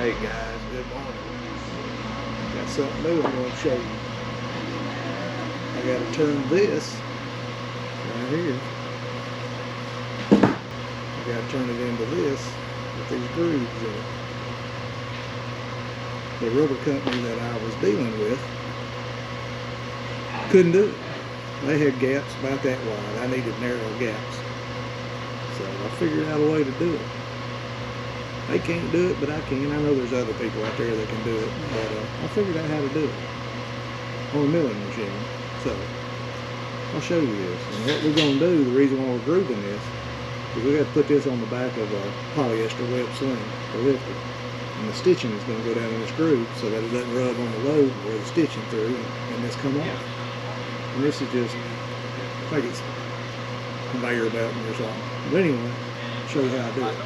Hey guys, good morning. Got something new I'm going to show you. I got to turn this right here. I got to turn it into this with these grooves in it. The rubber company that I was dealing with couldn't do it. They had gaps about that wide. I needed narrow gaps. So I figured out a way to do it. They can't do it, but I can. I know there's other people out there that can do it, but I figured out how to do it on a milling machine. So I'll show you this. And what we're going to do, the reason why we're grooving this, is we got to put this on the back of a polyester web sling to lift it. And the stitching is going to go down in this groove so that it doesn't rub on the load where the stitching through and this come off. And this is just, I think it's conveyor belting or something. But anyway, I'll show you how I do it.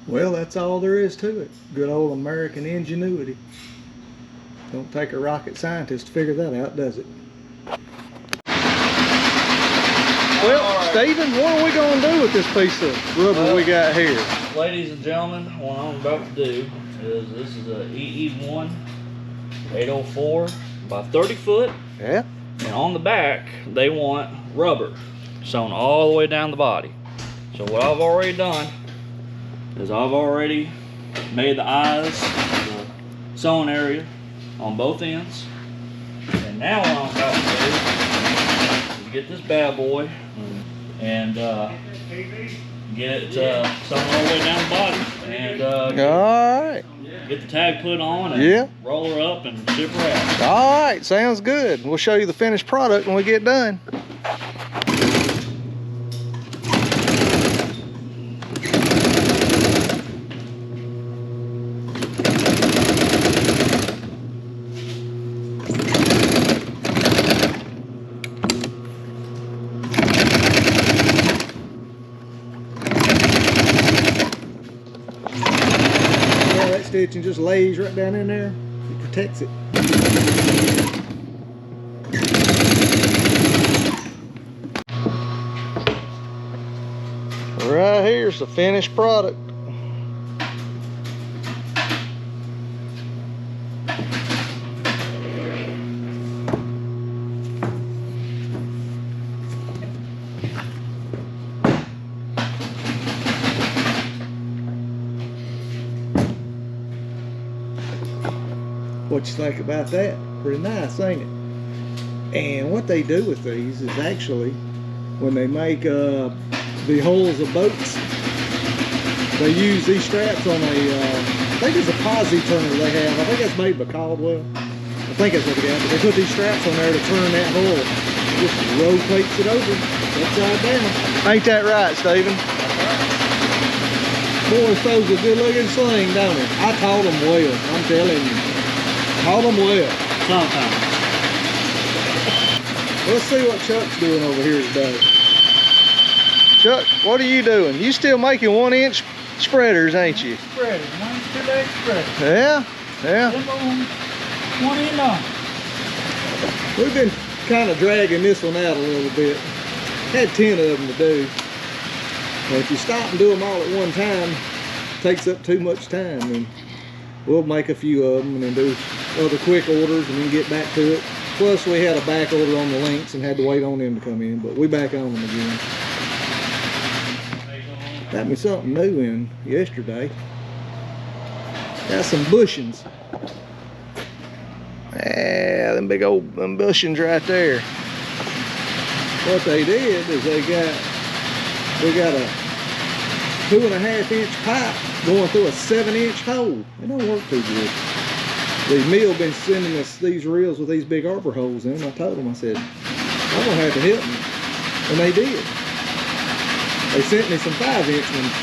Well, that's all there is to it. Good old American ingenuity. Don't take a rocket scientist to figure that out, does it? Well, Stephen, what are we going to do with this piece of rubber we got here? Ladies and gentlemen, what I'm about to do is this is a EE1 804 by 30 foot. Yeah. And on the back, they want rubber sewn all the way down the body. So what I've already done is I've already made the eyes, the sewn area on both ends. And now what I'm about to do is get this bad boy and get it sewn all the way down the body and Alright. get the tag put on and roll her up and ship her out. Alright, sounds good. We'll show you the finished product when we get done. Stitching just lays right down in there. It protects it. Right here's the finished product. What you think about that? Pretty nice, ain't it? And what they do with these is actually, when they make the hulls of boats, they use these straps on a, I think it's a posi turner they have. I think that's made by Caldwell. I think that's what they got. But they put these straps on there to turn that hull. It just rotates it over, upside down. Ain't that right, Stephen? Boy, throws a good looking sling, don't it? I taught them well, I'm telling you. Taught them well. Sometimes. Let's see what Chuck's doing over here today. Chuck, what are you doing? You still making 1-inch spreaders, ain't you? Spreaders, 1 2 spreaders. Yeah, yeah. 1 end on. We've been kind of dragging this one out a little bit. Had 10 of them to do. But if you stop and do them all at one time, it takes up too much time. And we'll make a few of them and then do other quick orders and then get back to it. Plus we had a back order on the links and had to wait on them to come in, but we back on them again. Got me something new in yesterday. Got some bushings. Yeah, them big old bushings right there. What they did is we got a 2.5-inch pipe going through a 7-inch hole. It don't work too good. The mill been sending us these reels with these big arbor holes in them. I told them, I said, I'm gonna have to help them. And they did. They sent me some 5-inch ones.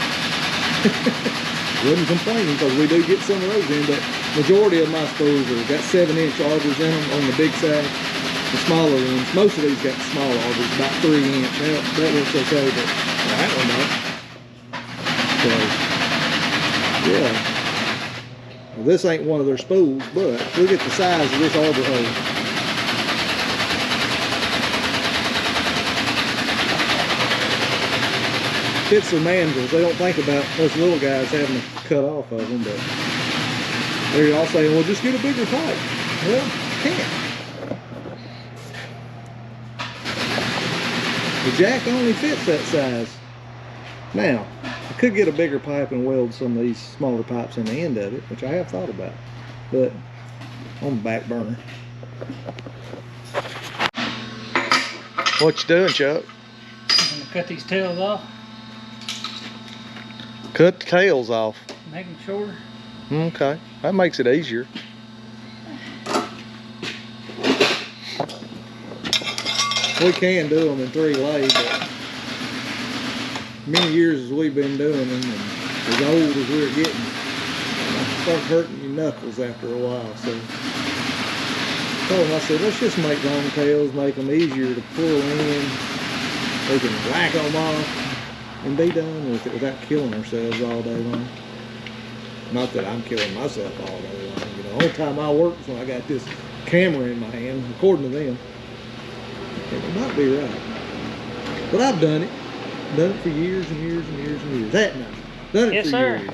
Wasn't complaining because we do get some of those in, but majority of my spools have got 7-inch arbors in them on the big side. The smaller ones, most of these got small arbors, about 3-inch. That works okay, but that one don't. So, yeah. Well, this ain't one of their spools, but look at the size of this arbor hole. Fits their mandrels. They don't think about us little guys having to cut off of them, but they're all saying, well, just get a bigger pipe. Well, can't. The jack only fits that size. Now, I could get a bigger pipe and weld some of these smaller pipes in the end of it, which I have thought about, but on the back burner. What you doing, Chuck? I'm gonna cut these tails off. Cut the tails off. Make them shorter. Okay, that makes it easier. We can do them in 3 lay, but many years as we've been doing them, and as old as we're getting, they start hurting your knuckles after a while. So I told them, I said, let's just make long tails, make them easier to pull in. We can whack them off and be done with it without killing ourselves all day long. Not that I'm killing myself all day long. You know, the only time I work is when I got this camera in my hand, according to them. It might be right. But I've done it. Done it for years and years and years and years. That now. Done it Yes, for sir. years.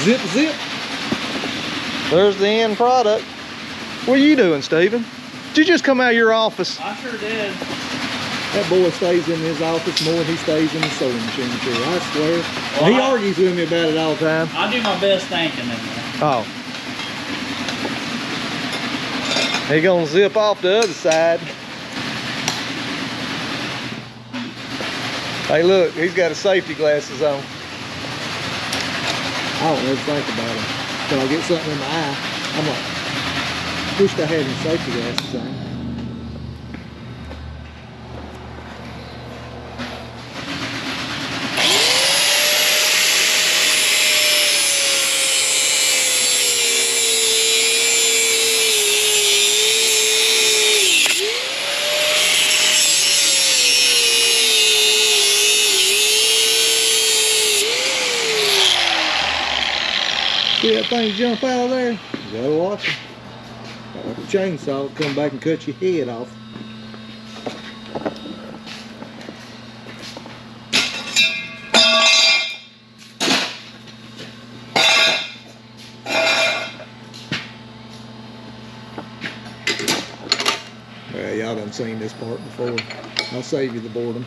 Zip, zip. There's the end product. What are you doing, Stephen? Did you just come out of your office? I sure did. That boy stays in his office more than he stays in the sewing machine chair, I swear. Well, he argues with me about it all the time. I do my best thinking in there. Oh. He gonna zip off the other side. Hey, look, he's got his safety glasses on. I don't ever think about him. Till I get something in my eye, I'm like, wished I had his safety glasses on. See that thing jump out of there? You gotta watch it. Like a chainsaw, come back and cut your head off. Well, y'all done seen this part before. I'll save you the boredom.